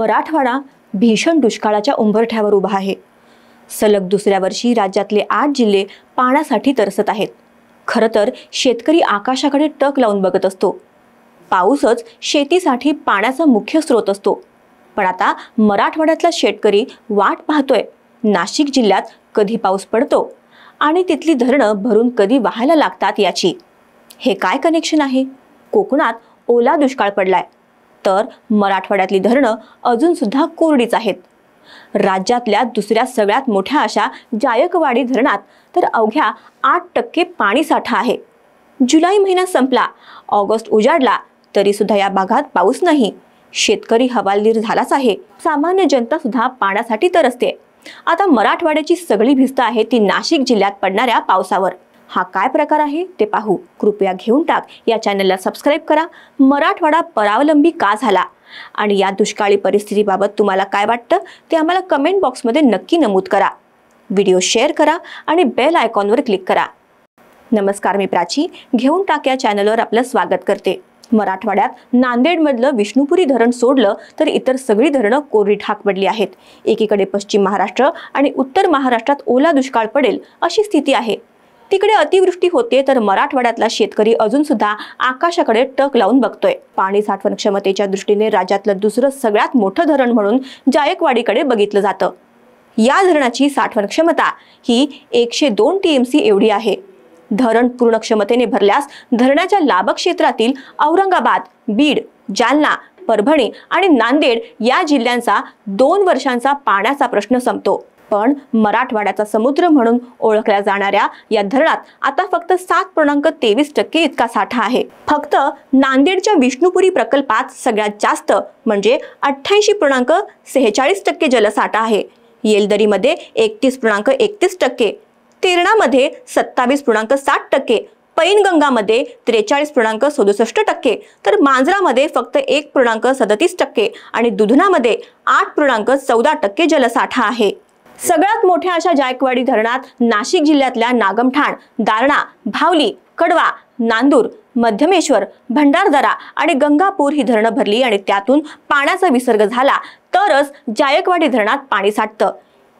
मराठवाडा भीषण दुष्काळाच्या उंबरठ्यावर उभा आहे। सलग दुसऱ्या वर्षी राज्यातले 8 जिल्हे पाण्यासाठी तरसत आहेत। खरं तर शेतकरी आकाशाकडे टक लावून बघत असतो। पाऊसच शेतीसाठी पाण्याचा मुख्य स्रोत असतो। पण आता मराठवाड्यातला शेतकरी वाट पाहतोय, नाशिक जिल्ह्यात कधी पाऊस पडतो आणि तिथली धरणं भरून कधी वाहायला लागतात याची। हे काय कनेक्शन आहे? कोकणात ओला दुष्काळ पडलाय, तर मराठवाड्यातली धरणं अजून सुद्धा कोरडीच आहेत। राज्यातल्या दुसऱ्या सगळ्यात मोठ्या अशा जायकवाडी धरणात तर अवघ्या 8% पाणी साठा आहे। जुलै महिना संपला, ऑगस्ट उजाडला, तरी सुद्धा या भागात पाऊस नाही। शेतकरी हवालदिल झालाच आहे, सामान्य जनता सुद्धा पाण्यासाठी तरसते। आता मराठवाड्याची सगळी भिस्त आहे ती नाशिक जिल्ह्यात पडणाऱ्या पावसावर। हा काय प्रकार आहे ते पाहू। कृपया घेऊन टाक या चॅनलला सबस्क्राइब करा। मराठवाडा परावलंबी का झाला आणि या दुष्काळी परिस्थितीबाबत तुम्हाला काय वाटतं ते आम्हाला कमेंट बॉक्समध्ये नक्की नमूद करा। व्हिडिओ शेअर करा आणि बेल आयकॉनवर क्लिक करा। नमस्कार, मी प्राची घेऊन टाक या चॅनलवर आपलं स्वागत करते। मराठवाड्यात नांदेडमधलं विष्णुपुरी धरण सोडलं तर इतर सगळी धरणं कोरडी ठाक पडली आहेत। एकीकडे पश्चिम महाराष्ट्र आणि उत्तर महाराष्ट्रात ओला दुष्काळ पडेल अशी स्थिती आहे। तिकडे अतिवृष्टी होते तर मराठवाड्यातला शेतकरी अजून सुद्धा आकाशाकडे टक लावून बघतोय। पाणी साठवण क्षमतेच्या दृष्टीने राज्यातलं दुसरं सगळ्यात मोठं धरण म्हणून जायकवाडीकडे बघितलं जातं। या धरणाची साठवण क्षमता ही 102 TMC एवढी आहे। धरण पूर्ण क्षमतेने भरल्यास धरणाच्या लाभक क्षेत्रातील औरंगाबाद, बीड, जालना, परभणी आणि नांदेड या जिल्ह्यांचा 2 वर्षांचा पाण्याचा प्रश्न संपतो। पण मराठवाड्याचा समुद्र म्हणून ओळखल्या जाणाऱ्या या धरणात आता फक्त 7.23% इतका साठा आहे। फक्त नांदेडच्या विष्णुपुरी प्रकल्पात सगळ्यात जास्त म्हणजे 88.46% जलसाठा आहे। येलदरीमध्ये 31.31%, तेरणामध्ये 27.60%, पैनगंगामध्ये 43.67%, तर मांजरामध्ये फक्त 1.37% आणि दुधनामध्ये 8.14% जलसाठा आहे। सगळ्यात मोठ्या अशा जायकवाडी धरणात नाशिक जिल्ह्यातल्या नागमठाण, दारणा, भावली, कडवा, नांदूर, मध्यमेश्वर, भंडारदरा आणि गंगापूर ही धरणं भरली आणि त्यातून पाण्याचा विसर्ग झाला तरच जायकवाडी धरणात पाणी साठतं।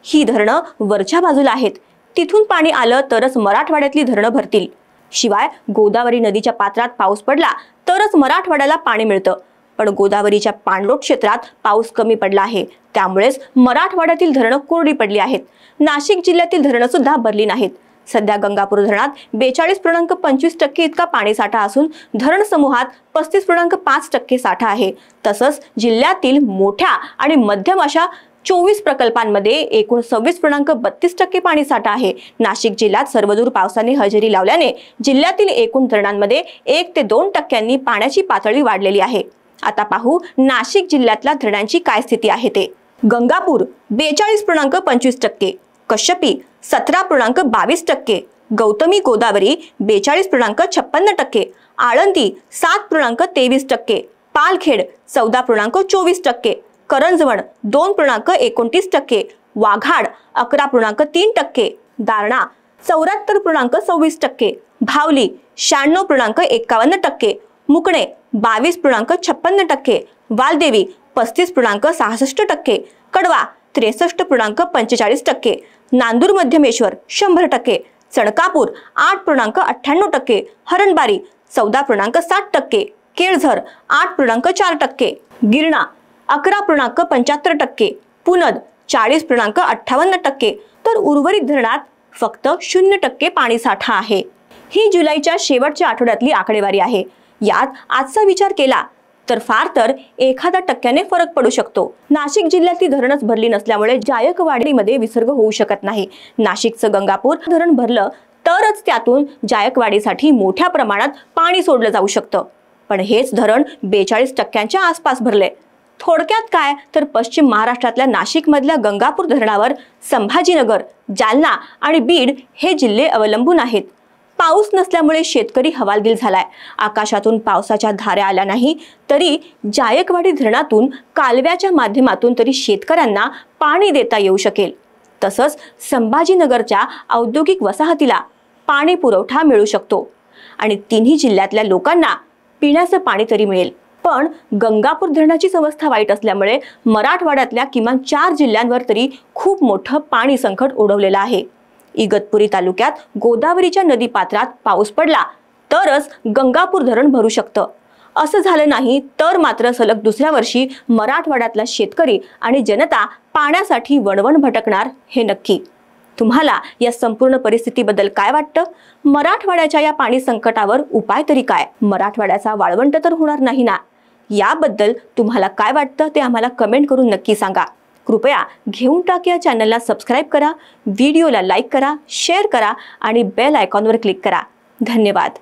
ही धरणं वरच्या बाजूला आहेत, तिथून पाणी आलं तरच मराठवाड्यातली धरणं भरतील। शिवाय गोदावरी नदीच्या पात्रात पाऊस पडला तरच मराठवाड्याला पाणी मिळतं। पण गोदावरीच्या पाणलोट क्षेत्रात पाऊस कमी पडला आहे, त्यामुळेच मराठवाड्यातील धरणं कोरडी पडली आहेत। नाशिक जिल्ह्यातील धरणं सुद्धा भरली नाहीत। सध्या गंगापूर धरणात 42.25% इतका पाणी साठा असून धरण समूहात 35.5% साठा आहे। तसंच जिल्ह्यातील मोठ्या आणि मध्यम अशा 24 प्रकल्पांमध्ये एकूण 26.32% पाणी साठा आहे। नाशिक जिल्ह्यात सर्वदूर पावसाने हजेरी लावल्याने जिल्ह्यातील एकूण धरणांमध्ये 1 ते 2% पाण्याची पातळी वाढलेली आहे। आता पाहू नाशिक जिल्ह्यातल्या धरणांची काय स्थिती आहे ते। गंगापूर 42.25%, कश्यपी 17.22%, गौतमी गोदावरी 42.56%, आळंदी 7.23%, पालखेड 14.24%, करंजवण 2.29%, वाघाड 11.3%, दारणा 74.26%, भावली 96.51%, मुकणे 22.56%, वालदेवी 35.66%, कडवा 63.45%, नांदूर मध्यमेश्वर 100%, चणकापूर 8.98%, हरणबारी 14.60%, केळझर 8.4%, गिरणा 11.75%, पुनद 40.58%, तर उर्वरित धरणात फक्त 0% पाणी साठा आहे। ही जुलैच्या शेवटच्या आठवड्यातली आकडेवारी आहे। यात आजचा विचार केला तर फार तर 1% फरक पडू शकतो। नाशिक जिल्ह्यातली धरणच भरली नसल्यामुळे जायकवाडीमध्ये विसर्ग होऊ शकत नाही। नाशिकचं गंगापूर धरण भरलं तरच त्यातून जायकवाडीसाठी मोठ्या प्रमाणात पाणी सोडलं जाऊ शकतं। पण हेच धरण 42% आसपास भरले। थोडक्यात काय तर पश्चिम महाराष्ट्रातल्या नाशिकमधल्या गंगापूर धरणावर संभाजीनगर, जालना आणि बीड हे जिल्हे अवलंबून आहेत। पाऊस नसल्यामुळे शेतकरी हवालदिल झालाय। आकाशातून पावसाच्या धाऱ्या आल्या नाही तरी जायकवाडी धरणातून कालव्याच्या माध्यमातून तरी शेतकऱ्यांना पाणी देता येऊ शकेल। तसंच संभाजीनगरच्या औद्योगिक वसाहतीला पाणी पुरवठा मिळू शकतो आणि तिन्ही जिल्ह्यातल्या लोकांना पिण्याचं पाणी तरी मिळेल। पण गंगापूर धरणाचीच अवस्था वाईट असल्यामुळे मराठवाड्यातल्या किमान 4 जिल्ह्यांवर तरी खूप मोठं पाणी संकट ओढवलेलं आहे. इगतपुरी तालुक्यात गोदावरीच्या नदीपात्रात पाऊस पडला तरच गंगापूर धरण भरू शकतं. असं झालं नाही तर मात्र सलग दुसऱ्या वर्षी मराठवाड्यातला शेतकरी आणि जनता पाण्यासाठी वणवण भटकणार हे नक्की. तुम्हाला या संपूर्ण परिस्थितीबद्दल काय वाटतं? मराठवाड्याच्या या पाणी संकटावर उपाय तरी काय? मराठवाड्याचा वाळवंट तर होणार नाही ना? याबद्दल तुम्हाला काय वाटतं ते आम्हाला कमेंट करून नक्की सांगा. कृपया घेऊन टाक या चॅनलला सबस्क्राईब करा, व्हिडिओला लाईक करा, शेअर करा आणि बेल आयकॉनवर क्लिक करा. धन्यवाद.